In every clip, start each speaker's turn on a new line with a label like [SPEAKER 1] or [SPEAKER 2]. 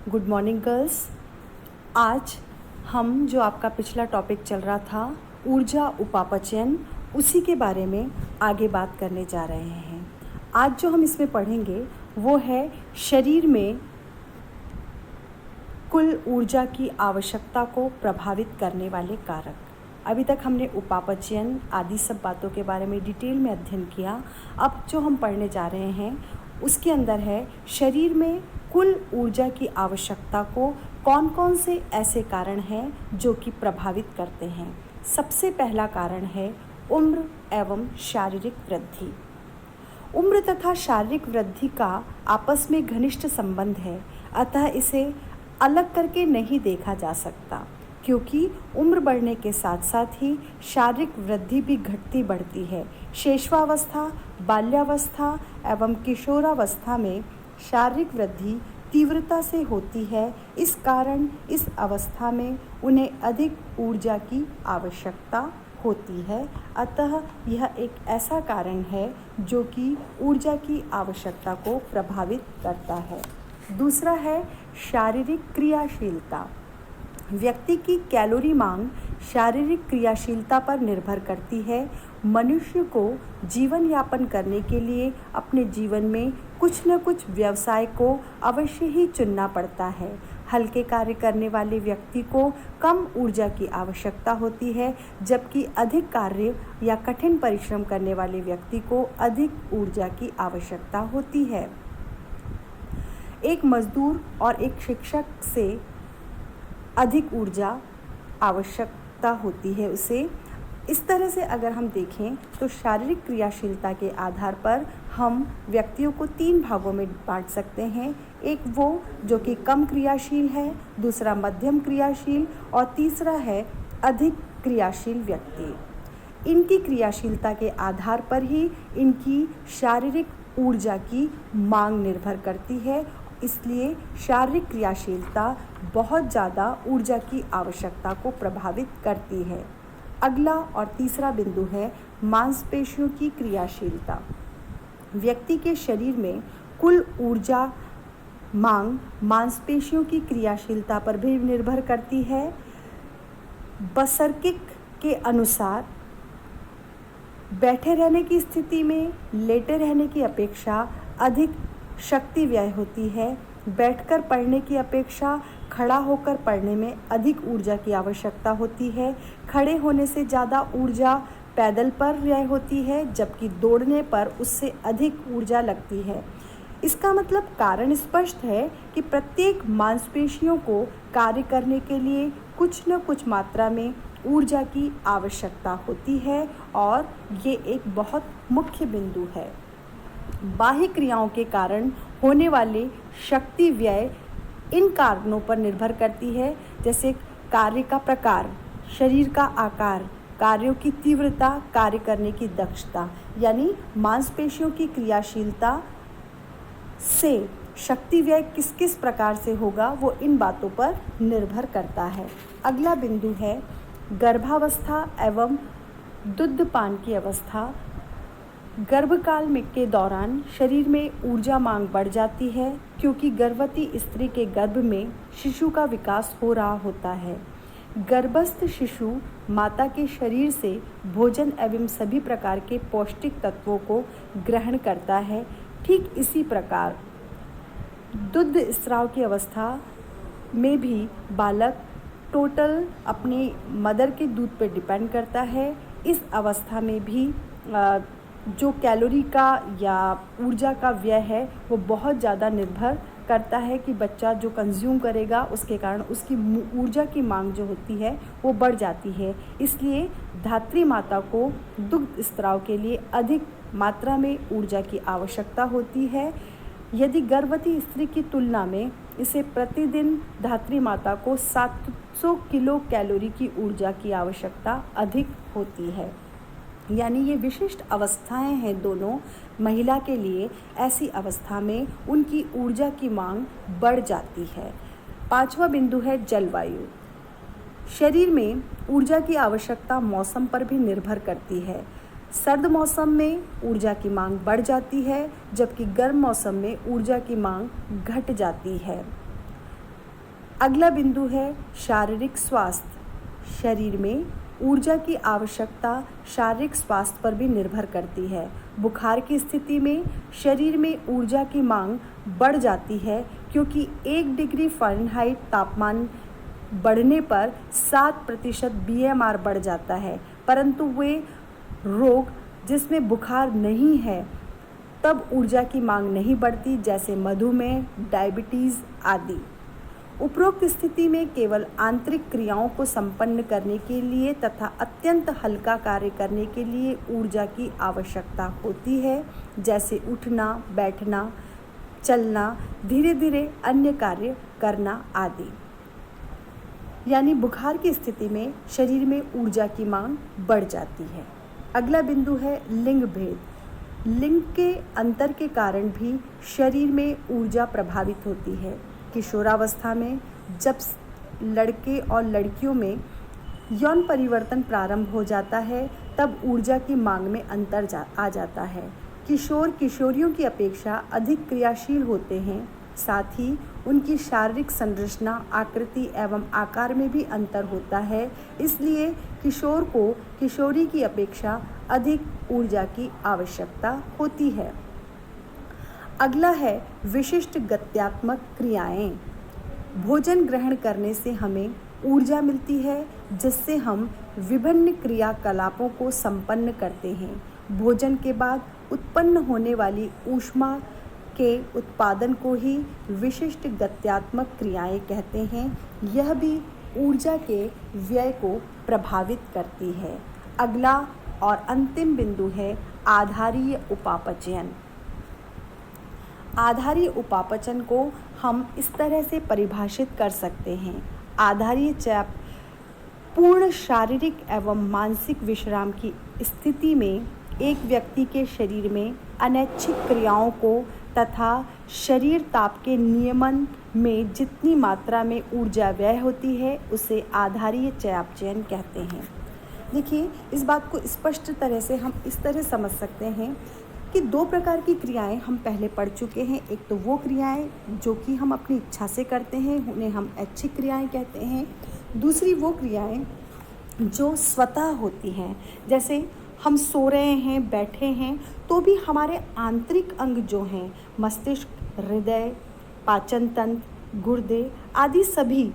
[SPEAKER 1] Good morning girls. आज हम जो आपका पिछला टॉपिक चल रहा था ऊर्जा उपापचयन, उसी के बारे में आगे बात करने जा रहे हैं। आज जो हम इसमें पढ़ेंगे वो है शरीर में कुल ऊर्जा की आवश्यकता को प्रभावित करने वाले कारक। अभी तक हमने उपापचयन आदि सब बातों के बारे में डिटेल में अध्ययन किया। अब जो हम पढ़ने जा रहे हैं उसके अंदर है शरीर में कुल ऊर्जा की आवश्यकता को कौन कौन से ऐसे कारण हैं जो कि प्रभावित करते हैं। सबसे पहला कारण है उम्र एवं शारीरिक वृद्धि। उम्र तथा शारीरिक वृद्धि का आपस में घनिष्ठ संबंध है, अतः इसे अलग करके नहीं देखा जा सकता, क्योंकि उम्र बढ़ने के साथ साथ ही शारीरिक वृद्धि भी घटती बढ़ती है। शैशवावस्था, बाल्यावस्था एवं किशोरावस्था में शारीरिक वृद्धि तीव्रता से होती है। इस कारण इस अवस्था में उन्हें अधिक ऊर्जा की आवश्यकता होती है, अतः यह एक ऐसा कारण है जो कि ऊर्जा की आवश्यकता को प्रभावित करता है। दूसरा है शारीरिक क्रियाशीलता। व्यक्ति की कैलोरी मांग शारीरिक क्रियाशीलता पर निर्भर करती है। मनुष्य को जीवन यापन करने के लिए अपने जीवन में कुछ न कुछ व्यवसाय को अवश्य ही चुनना पड़ता है। हल्के कार्य करने वाले व्यक्ति को कम ऊर्जा की आवश्यकता होती है, जबकि अधिक कार्य या कठिन परिश्रम करने वाले व्यक्ति को अधिक ऊर्जा की आवश्यकता होती है। एक मजदूर और एक शिक्षक से अधिक ऊर्जा आवश्यकता होती है उसे। इस तरह से अगर हम देखें तो शारीरिक क्रियाशीलता के आधार पर हम व्यक्तियों को 3 भागों में बांट सकते हैं। एक वो जो कि कम क्रियाशील है, दूसरा मध्यम क्रियाशील और तीसरा है अधिक क्रियाशील व्यक्ति। इनकी क्रियाशीलता के आधार पर ही इनकी शारीरिक ऊर्जा की मांग निर्भर करती है, इसलिए शारीरिक क्रियाशीलता बहुत ज़्यादा ऊर्जा की आवश्यकता को प्रभावित करती है। अगला और तीसरा बिंदु है मांसपेशियों की क्रियाशीलता। व्यक्ति के शरीर में कुल ऊर्जा मांग मांसपेशियों की क्रियाशीलता पर भी निर्भर करती है। बसर्किक के अनुसार बैठे रहने की स्थिति में लेटे रहने की अपेक्षा अधिक शक्ति व्यय होती है। बैठकर पढ़ने की अपेक्षा खड़ा होकर पढ़ने में अधिक ऊर्जा की आवश्यकता होती है। खड़े होने से ज़्यादा ऊर्जा पैदल पर व्यय होती है, जबकि दौड़ने पर उससे अधिक ऊर्जा लगती है। इसका मतलब कारण स्पष्ट है कि प्रत्येक मांसपेशियों को कार्य करने के लिए कुछ न कुछ मात्रा में ऊर्जा की आवश्यकता होती है, और ये एक बहुत मुख्य बिंदु है। बाह्य क्रियाओं के कारण होने वाले शक्ति व्यय इन कारणों पर निर्भर करती है, जैसे कार्य का प्रकार, शरीर का आकार, कार्यों की तीव्रता, कार्य करने की दक्षता। यानी मांसपेशियों की क्रियाशीलता से शक्ति व्यय किस किस प्रकार से होगा वो इन बातों पर निर्भर करता है। अगला बिंदु है गर्भावस्था एवं दुग्धपान की अवस्था। गर्भकाल में के दौरान शरीर में ऊर्जा मांग बढ़ जाती है, क्योंकि गर्भवती स्त्री के गर्भ में शिशु का विकास हो रहा होता है। गर्भस्थ शिशु माता के शरीर से भोजन एवं सभी प्रकार के पौष्टिक तत्वों को ग्रहण करता है। ठीक इसी प्रकार दुग्ध स्राव की अवस्था में भी बालक टोटल अपनी मदर के दूध पर डिपेंड करता है। इस अवस्था में भी जो कैलोरी का या ऊर्जा का व्यय है वो बहुत ज़्यादा निर्भर करता है कि बच्चा जो कंज्यूम करेगा उसके कारण उसकी ऊर्जा की मांग जो होती है वो बढ़ जाती है। इसलिए धात्री माता को दुग्ध स्राव के लिए अधिक मात्रा में ऊर्जा की आवश्यकता होती है। यदि गर्भवती स्त्री की तुलना में इसे प्रतिदिन धात्री माता को 700 किलो कैलोरी की ऊर्जा की आवश्यकता अधिक होती है। यानी ये विशिष्ट अवस्थाएं हैं दोनों महिला के लिए। ऐसी अवस्था में उनकी ऊर्जा की मांग बढ़ जाती है। 5वां बिंदु है जलवायु। शरीर में ऊर्जा की आवश्यकता मौसम पर भी निर्भर करती है। सर्द मौसम में ऊर्जा की मांग बढ़ जाती है, जबकि गर्म मौसम में ऊर्जा की मांग घट जाती है। अगला बिंदु है शारीरिक स्वास्थ्य। शरीर में ऊर्जा की आवश्यकता शारीरिक स्वास्थ्य पर भी निर्भर करती है। बुखार की स्थिति में शरीर में ऊर्जा की मांग बढ़ जाती है, क्योंकि 1 डिग्री फ़ारेनहाइट तापमान बढ़ने पर 7% BMR बढ़ जाता है। परंतु वे रोग जिसमें बुखार नहीं है तब ऊर्जा की मांग नहीं बढ़ती, जैसे मधुमेह, डायबिटीज़ आदि। उपरोक्त स्थिति में केवल आंतरिक क्रियाओं को संपन्न करने के लिए तथा अत्यंत हल्का कार्य करने के लिए ऊर्जा की आवश्यकता होती है, जैसे उठना, बैठना, चलना, धीरे धीरे अन्य कार्य करना आदि। यानी बुखार की स्थिति में शरीर में ऊर्जा की मांग बढ़ जाती है। अगला बिंदु है लिंग भेद। लिंग के अंतर के कारण भी शरीर में ऊर्जा प्रभावित होती है। किशोरावस्था में जब लड़के और लड़कियों में यौन परिवर्तन प्रारंभ हो जाता है तब ऊर्जा की मांग में अंतर आ जाता है। किशोर किशोरियों की अपेक्षा अधिक क्रियाशील होते हैं, साथ ही उनकी शारीरिक संरचना, आकृति एवं आकार में भी अंतर होता है। इसलिए किशोर को किशोरी की अपेक्षा अधिक ऊर्जा की आवश्यकता होती है। अगला है विशिष्ट गत्यात्मक क्रियाएं। भोजन ग्रहण करने से हमें ऊर्जा मिलती है, जिससे हम विभिन्न क्रियाकलापों को संपन्न करते हैं। भोजन के बाद उत्पन्न होने वाली ऊष्मा के उत्पादन को ही विशिष्ट गत्यात्मक क्रियाएं कहते हैं। यह भी ऊर्जा के व्यय को प्रभावित करती है। अगला और अंतिम बिंदु है आधारीय उपापचयन। आधारीय उपापचयन को हम इस तरह से परिभाषित कर सकते हैं। आधारीय चयापचय पूर्ण शारीरिक एवं मानसिक विश्राम की स्थिति में एक व्यक्ति के शरीर में अनैच्छिक क्रियाओं को तथा शरीर ताप के नियमन में जितनी मात्रा में ऊर्जा व्यय होती है उसे आधारीय चयापचयन कहते हैं। देखिए, इस बात को स्पष्ट तरह से हम इस तरह समझ सकते हैं कि 2 प्रकार की क्रियाएं हम पहले पढ़ चुके हैं। एक तो वो क्रियाएं जो कि हम अपनी इच्छा से करते हैं, उन्हें हम ऐच्छिक क्रियाएं कहते हैं। दूसरी वो क्रियाएं जो स्वतः होती हैं, जैसे हम सो रहे हैं, बैठे हैं, तो भी हमारे आंतरिक अंग जो हैं, मस्तिष्क, हृदय, पाचन तंत्र, गुर्दे आदि सभी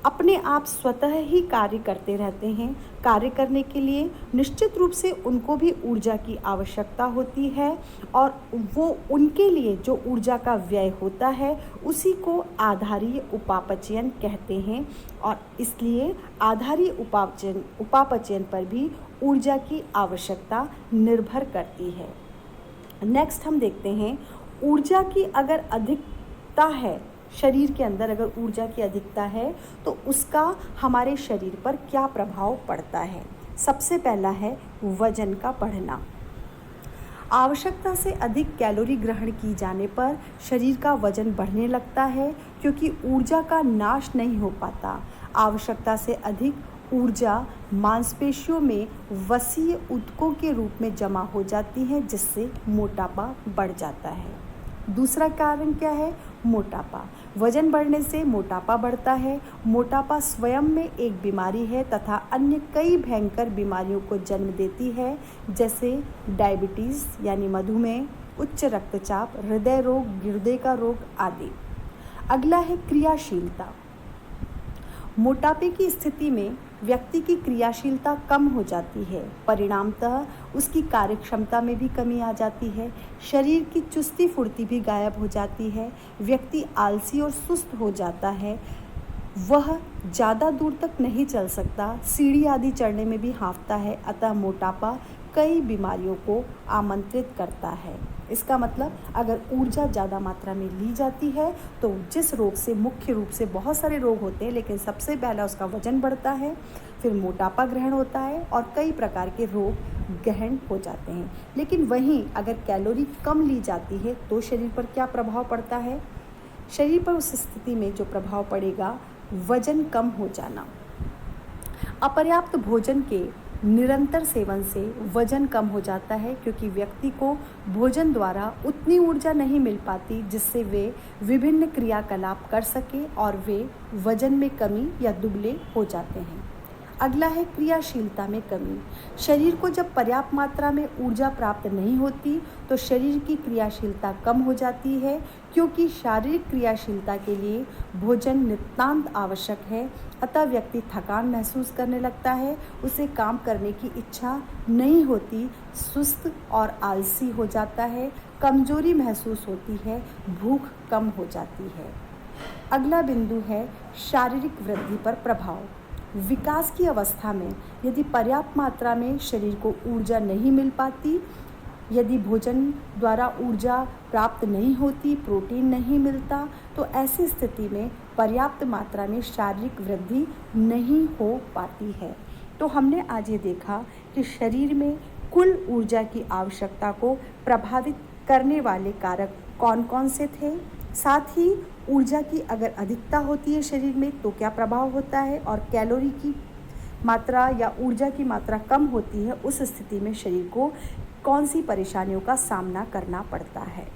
[SPEAKER 1] अपने आप स्वतः ही कार्य करते रहते हैं। कार्य करने के लिए निश्चित रूप से उनको भी ऊर्जा की आवश्यकता होती है और वो उनके लिए जो ऊर्जा का व्यय होता है उसी को आधारीय उपापचयन कहते हैं। और इसलिए आधारीय उपापचयन पर भी ऊर्जा की आवश्यकता निर्भर करती है। नेक्स्ट हम देखते हैं, ऊर्जा की अगर अधिकता है, शरीर के अंदर अगर ऊर्जा की अधिकता है तो उसका हमारे शरीर पर क्या प्रभाव पड़ता है। सबसे पहला है वजन का बढ़ना। आवश्यकता से अधिक कैलोरी ग्रहण की जाने पर शरीर का वजन बढ़ने लगता है, क्योंकि ऊर्जा का नाश नहीं हो पाता। आवश्यकता से अधिक ऊर्जा मांसपेशियों में वसीय ऊतकों के रूप में जमा हो जाती है, जिससे मोटापा बढ़ जाता है। दूसरा कारण क्या है? मोटापा। वजन बढ़ने से मोटापा बढ़ता है। मोटापा स्वयं में एक बीमारी है तथा अन्य कई भयंकर बीमारियों को जन्म देती है, जैसे डायबिटीज़ यानी मधुमेह, उच्च रक्तचाप, हृदय रोग, गुर्दे का रोग आदि। अगला है क्रियाशीलता। मोटापे की स्थिति में व्यक्ति की क्रियाशीलता कम हो जाती है, परिणामतः उसकी कार्यक्षमता में भी कमी आ जाती है। शरीर की चुस्ती फुर्ती भी गायब हो जाती है। व्यक्ति आलसी और सुस्त हो जाता है। वह ज़्यादा दूर तक नहीं चल सकता, सीढ़ी आदि चढ़ने में भी हांफता है। अतः मोटापा कई बीमारियों को आमंत्रित करता है। इसका मतलब अगर ऊर्जा ज़्यादा मात्रा में ली जाती है तो जिस रोग से मुख्य रूप से बहुत सारे रोग होते हैं, लेकिन सबसे पहला उसका वजन बढ़ता है, फिर मोटापा ग्रहण होता है और कई प्रकार के रोग गहन हो जाते हैं। लेकिन वहीं अगर कैलोरी कम ली जाती है तो शरीर पर क्या प्रभाव पड़ता है? शरीर पर उस स्थिति में जो प्रभाव पड़ेगा, वजन कम हो जाना। अपर्याप्त भोजन के निरंतर सेवन से वजन कम हो जाता है, क्योंकि व्यक्ति को भोजन द्वारा उतनी ऊर्जा नहीं मिल पाती जिससे वे विभिन्न क्रियाकलाप कर सके और वे वजन में कमी या दुबले हो जाते हैं। अगला है क्रियाशीलता में कमी। शरीर को जब पर्याप्त मात्रा में ऊर्जा प्राप्त नहीं होती तो शरीर की क्रियाशीलता कम हो जाती है, क्योंकि शारीरिक क्रियाशीलता के लिए भोजन नितांत आवश्यक है। अतः व्यक्ति थकान महसूस करने लगता है, उसे काम करने की इच्छा नहीं होती, सुस्त और आलसी हो जाता है, कमजोरी महसूस होती है, भूख कम हो जाती है। अगला बिंदु है शारीरिक वृद्धि पर प्रभाव। विकास की अवस्था में यदि पर्याप्त मात्रा में शरीर को ऊर्जा नहीं मिल पाती, यदि भोजन द्वारा ऊर्जा प्राप्त नहीं होती, प्रोटीन नहीं मिलता, तो ऐसी स्थिति में पर्याप्त मात्रा में शारीरिक वृद्धि नहीं हो पाती है। तो हमने आज ये देखा कि शरीर में कुल ऊर्जा की आवश्यकता को प्रभावित करने वाले कारक कौन कौन से थे, साथ ही ऊर्जा की अगर अधिकता होती है शरीर में तो क्या प्रभाव होता है, और कैलोरी की मात्रा या ऊर्जा की मात्रा कम होती है, उस स्थिति में शरीर को कौन सी परेशानियों का सामना करना पड़ता है।